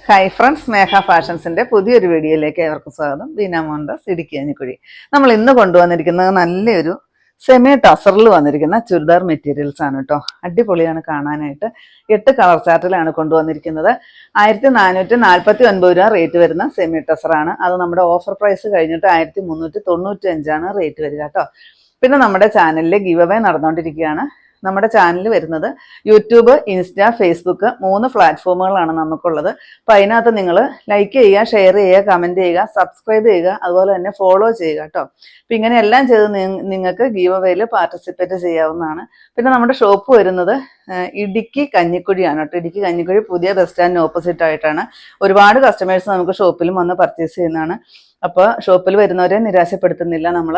Hi friends, സ്നേഹ ഫാഷൻസിന്റെ പുതിയൊരു വീഡിയോയിലേക്ക് ഏവർക്കും സ്വാഗതം. ബീന മോഹൻദാസ്, ഇടുക്കി അഞ്ഞിക്കുഴി. നമ്മൾ ഇന്ന് കൊണ്ടുവന്നിരിക്കുന്നത് നല്ലൊരു സെമി ടസറിൽ വന്നിരിക്കുന്ന ചുരിദാർ മെറ്റീരിയൽസ് ആണ് കേട്ടോ. അടിപൊളിയാണ് കാണാനായിട്ട്. 8 കളർ ചാർട്ടിലാണ് കൊണ്ടുവന്നിരിക്കുന്നത്. 1449 രൂപ റേറ്റ് വരുന്ന സെമി ടസറാണ്. അത് നമ്മുടെ ഓഫർ പ്രൈസ് കഴിഞ്ഞിട്ട് 1395 റേറ്റ് വരിക കേട്ടോ. പിന്നെ നമ്മുടെ ചാനലിൽ ഗിവ് അവേ നടന്നുകൊണ്ടിരിക്കുകയാണ്. നമ്മുടെ ചാനൽ വരുന്നത് യൂട്യൂബ്, ഇൻസ്റ്റ, ഫേസ്ബുക്ക് 3 പ്ലാറ്റ്ഫോമുകളാണ് നമുക്കുള്ളത്. അപ്പോൾ അതിനകത്ത് നിങ്ങൾ ലൈക്ക് ചെയ്യുക, ഷെയർ ചെയ്യുക, കമൻറ്റ് ചെയ്യുക, സബ്സ്ക്രൈബ് ചെയ്യുക, അതുപോലെ തന്നെ ഫോളോ ചെയ്യുക കേട്ടോ. അപ്പം ഇങ്ങനെ എല്ലാം ചെയ്ത് നിങ്ങൾക്ക് ഗീവ് അവേയിൽ പാർട്ടിസിപ്പേറ്റ് ചെയ്യാവുന്നതാണ്. പിന്നെ നമ്മുടെ ഷോപ്പ് വരുന്നത് ഇടുക്കി കഞ്ഞിക്കുഴിയാണ് കേട്ടോ. ഇടുക്കി കഞ്ഞിക്കുഴി പുതിയ ബസ് സ്റ്റാൻഡിന് ഓപ്പോസിറ്റ് ആയിട്ടാണ്. ഒരുപാട് കസ്റ്റമേഴ്സ് നമുക്ക് ഷോപ്പിലും വന്ന് പർച്ചേസ് ചെയ്യുന്നതാണ്. അപ്പോൾ ഷോപ്പിൽ വരുന്നവരെ നിരാശപ്പെടുത്തുന്നില്ല. നമ്മൾ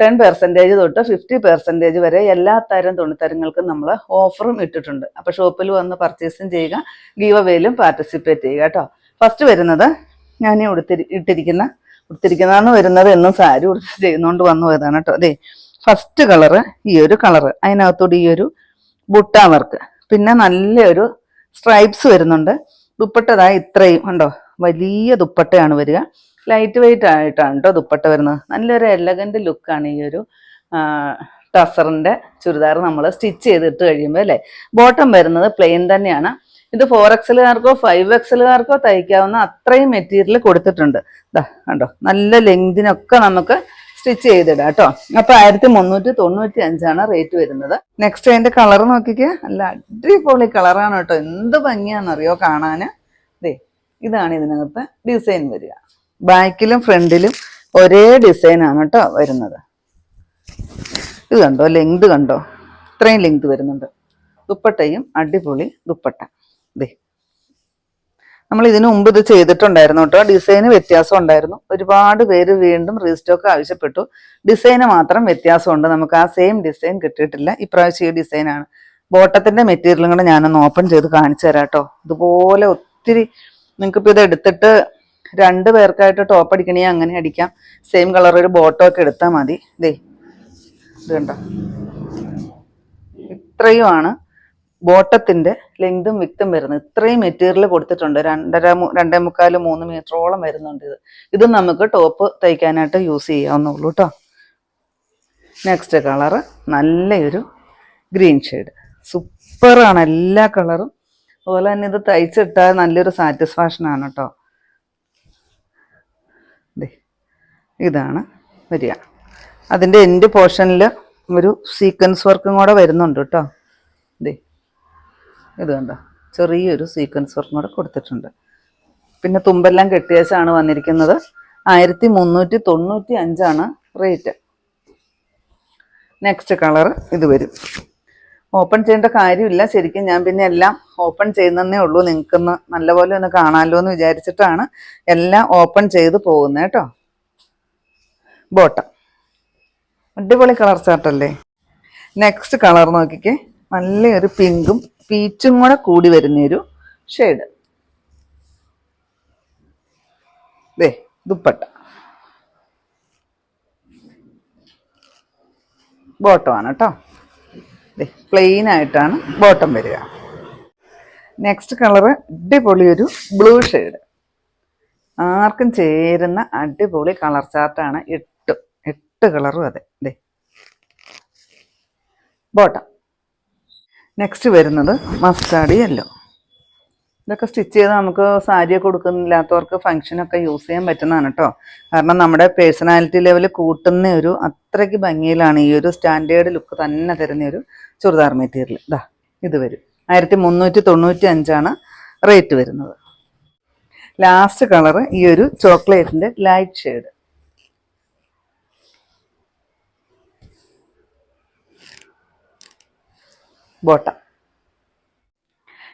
10% തൊട്ട് 50% വരെ എല്ലാ തരം തുണിത്തരങ്ങൾക്കും നമ്മൾ ഓഫറും ഇട്ടിട്ടുണ്ട്. അപ്പോൾ ഷോപ്പിൽ വന്ന് പർച്ചേസും ചെയ്യുക, ഗീവ് അവേയിലും പാർട്ടിസിപ്പേറ്റ് ചെയ്യുക കേട്ടോ. ഫസ്റ്റ് വരുന്നത് ഞാൻ ഉടുത്തിരിക്കുന്നതാണ് വരുന്നത്. എന്നും സാരി ഉടുത്ത് ചെയ്യുന്നതുകൊണ്ട് വന്നു പോയതാണ് കേട്ടോ. അതെ, ഫസ്റ്റ് കളറ് ഈ ഒരു കളറ്, അതിനകത്തോട് ഈ ഒരു ബുട്ട വർക്ക്, പിന്നെ നല്ലൊരു സ്ട്രൈപ്സ് വരുന്നുണ്ട്. ദുപ്പട്ടതായി ഇത്രയും ഉണ്ടോ, വലിയ ദുപ്പട്ടയാണ് വരിക. ലൈറ്റ് വെയിറ്റ് ആയിട്ടാണ് കേട്ടോ ദുപ്പട്ട വരുന്നത്. നല്ലൊരു എലഗന്റ് ലുക്കാണ് ഈ ഒരു ടസറിന്റെ ചുരിദാർ നമ്മൾ സ്റ്റിച്ച് ചെയ്തിട്ട് കഴിയുമ്പോൾ അല്ലേ. ബോട്ടം വരുന്നത് പ്ലെയിൻ തന്നെയാണ്. ഇത് 4XLകാർക്കോ 5XLകാർക്കോ തയ്ക്കാവുന്ന അത്രയും മെറ്റീരിയൽ കൊടുത്തിട്ടുണ്ട്. ഇതാ കണ്ടോ, നല്ല ലെങ്തിനൊക്കെ നമുക്ക് സ്റ്റിച്ച് ചെയ്തിടാം കേട്ടോ. അപ്പൊ 1395 റേറ്റ് വരുന്നത്. നെക്സ്റ്റ് അതിന്റെ കളർ നോക്കിക്കേ, നല്ല അടിപൊളി കളറാണ് കേട്ടോ. എന്ത് ഭംഗിയാണെന്നറിയോ കാണാന്. ദേ ഇതാണ് ഇതിനകത്ത് ഡിസൈൻ വരിക. ബാക്കിലും ഫ്രണ്ടിലും ഒരേ ഡിസൈനാണ് കേട്ടോ വരുന്നത്. ഇത് കണ്ടോ, ലെങ്ത് കണ്ടോ, ഇത്രയും ലെങ്ത് വരുന്നുണ്ട്. ദുപ്പട്ടയും അടിപൊളി ദുപ്പട്ട. ദേ നമ്മൾ ഇതിനു മുമ്പ് ഇത് ചെയ്തിട്ടുണ്ടായിരുന്നു കേട്ടോ. ഡിസൈന് വ്യത്യാസം ഉണ്ടായിരുന്നു. ഒരുപാട് പേര് വീണ്ടും റീസ്റ്റോക്ക് ആവശ്യപ്പെട്ടു. ഡിസൈന് മാത്രം വ്യത്യാസമുണ്ട്. നമുക്ക് ആ സെയിം ഡിസൈൻ കിട്ടിയിട്ടില്ല. ഇപ്രാവശ്യം ഈ ഡിസൈനാണ്. ബോട്ടത്തിന്റെ മെറ്റീരിയലും കൂടെ ഞാനൊന്ന് ഓപ്പൺ ചെയ്ത് കാണിച്ചു തരാം കേട്ടോ. ഇതുപോലെ ഒത്തിരി നിങ്ങൾക്കിപ്പോൾ ഇത് എടുത്തിട്ട് 2 പേർക്കായിട്ട് ടോപ്പ് അടിക്കണേ അങ്ങനെ അടിക്കാം. സെയിം കളർ ഒരു ബോട്ടം ഒക്കെ എടുത്താൽ മതി. ദേ ഇത് കണ്ടോ, ഇത്രയുമാണ് ബോട്ടത്തിന്റെ ലെങ്തും വിക്തും വരുന്നത്. ഇത്രയും മെറ്റീരിയൽ കൊടുത്തിട്ടുണ്ട്. 2.25 3 മീറ്ററോളം വരുന്നുണ്ട്. ഇത് നമുക്ക് ടോപ്പ് തയ്ക്കാനായിട്ട് യൂസ് ചെയ്യാവുന്നുള്ളൂ കേട്ടോ. നെക്സ്റ്റ് കളറ് നല്ലൊരു ഗ്രീൻ ഷെയ്ഡ്, സൂപ്പറാണ് എല്ലാ കളറും. അതുപോലെ തന്നെ ഇത് തയ്ച്ചിട്ടാൽ നല്ലൊരു സാറ്റിസ്ഫാക്ഷൻ ആണ് കേട്ടോ. ഇതാണ് വരിക. അതിൻ്റെ എൻഡ് പോർഷനിൽ ഒരു സീക്വൻസ് വർക്കും കൂടെ വരുന്നുണ്ട് കേട്ടോ. ഇത് കണ്ടോ, ചെറിയൊരു സീക്വൻസ് വർക്കും കൂടെ കൊടുത്തിട്ടുണ്ട്. പിന്നെ തുമ്പെല്ലാം കെട്ടിയേച്ചാണ് വന്നിരിക്കുന്നത്. 1395 റേറ്റ്. നെക്സ്റ്റ് കളർ ഇത് വരും. ഓപ്പൺ ചെയ്യേണ്ട കാര്യമില്ല ശരിക്കും. ഞാൻ പിന്നെ എല്ലാം ഓപ്പൺ ചെയ്യുന്നതേ ഉള്ളൂ. നിങ്ങൾക്കൊന്ന് നല്ലപോലെ ഒന്ന് കാണാമല്ലോ എന്ന് വിചാരിച്ചിട്ടാണ് എല്ലാം ഓപ്പൺ ചെയ്ത് പോകുന്നത് കേട്ടോ. ബോട്ടം അടിപൊളി കളർ ചാർട്ടല്ലേ. നെക്സ്റ്റ് കളർ നോക്കിക്കേ, നല്ലൊരു പിങ്കും പീച്ചും കൂടെ കൂടി വരുന്നൊരു ഷെയ്ഡ്. ദേ ദുപ്പട്ട, ബോട്ടമാണ് കേട്ടോ. ദേ പ്ലെയിൻ ആയിട്ടാണ് ബോട്ടം വരിക. നെക്സ്റ്റ് കളറ് അടിപൊളി ഒരു ബ്ലൂ ഷെയ്ഡ്. ആർക്കും ചേരുന്ന അടിപൊളി കളർ ചാർട്ടാണ്. 8 കളറും അതെ. ദേ ബോട്ടം. നെക്സ്റ്റ് വരുന്നത് മസ്റ്റാർഡ് യെല്ലോ. ഇതൊക്കെ സ്റ്റിച്ച് ചെയ്ത് നമുക്ക് സാരിയൊക്കെ കൊടുക്കുന്നില്ലാത്തവർക്ക് ഫംഗ്ഷനൊക്കെ യൂസ് ചെയ്യാൻ പറ്റുന്നതാണ് കേട്ടോ. കാരണം നമ്മുടെ പേഴ്സണാലിറ്റി ലെവൽ കൂട്ടുന്ന ഒരു അത്രയ്ക്ക് ഭംഗിയിലാണ് ഈ ഒരു സ്റ്റാൻഡേർഡ് ലുക്ക് തന്നെ തരുന്ന ഒരു ചുരിദാർ മെറ്റീരിയൽ. ഇതാ ഇത് വരും. 1395 റേറ്റ് വരുന്നത്. ലാസ്റ്റ് കളറ് ഈ ഒരു ചോക്ലേറ്റിന്റെ ലൈറ്റ് ഷെയ്ഡ്. ബോട്ടം.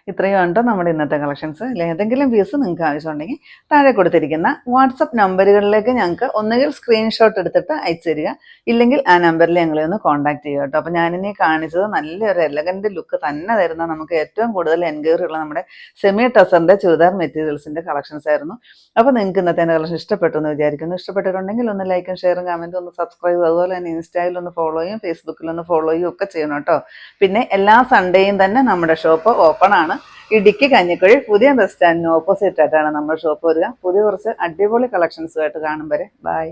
ഇത്രയും ഉണ്ടോ നമ്മുടെ ഇന്നത്തെ കളക്ഷൻസ്. ഏതെങ്കിലും പീസ് നിങ്ങൾക്ക് ആവശ്യമുണ്ടെങ്കിൽ താഴെ കൊടുത്തിരിക്കുന്ന വാട്സപ്പ് നമ്പറുകളിലേക്ക് ഞങ്ങൾക്ക് ഒന്നുകിൽ സ്ക്രീൻഷോട്ട് എടുത്തിട്ട് അയച്ചു തരിക, ഇല്ലെങ്കിൽ ആ നമ്പറിൽ ഞങ്ങളെ ഒന്ന് കോൺടാക്ട് ചെയ്യുക കേട്ടോ. അപ്പോൾ ഞാനിനി കാണിച്ചത് നല്ലൊരു എലഗന്റ് ലുക്ക് തന്നെ തരുന്ന, നമുക്ക് ഏറ്റവും കൂടുതൽ എൻക്വയറി ഉള്ള നമ്മുടെ സെമി ടസറിന്റെ ചുരിദാർ മെറ്റീരിയൽസിന്റെ കളക്ഷൻസ് ആയിരുന്നു. അപ്പോൾ നിങ്ങൾക്ക് ഇന്നത്തെ കളക്ഷൻ ഇഷ്ടപ്പെട്ടു എന്ന് വിചാരിക്കുന്നു. ഇഷ്ടപ്പെട്ടിട്ടുണ്ടെങ്കിൽ ഒന്ന് ലൈക്കും ഷെയറും കമൻറ്റും ഒന്ന് സബ്സ്ക്രൈബ്, അതുപോലെ തന്നെ ഇൻസ്റ്റയിൽ ഒന്ന് ഫോളോ ചെയ്യും, ഫേസ്ബുക്കിൽ ഒന്ന് ഫോളോ ചെയ്യും ഒക്കെ ചെയ്യണം കേട്ടോ. പിന്നെ എല്ലാ സൺഡേയും തന്നെ നമ്മുടെ ഷോപ്പ് ഓപ്പൺ ആണ്. ഇടുക്കി കഞ്ഞിക്കുഴി പുതിയ ബസ് സ്റ്റാൻഡിന് ഓപ്പോസിറ്റ് ആയിട്ടാണ് നമ്മുടെ ഷോപ്പ് വരിക. പുതിയ കുറച്ച് അടിപൊളി കളക്ഷൻസുമായിട്ട് കാണും വരെ. ബൈ.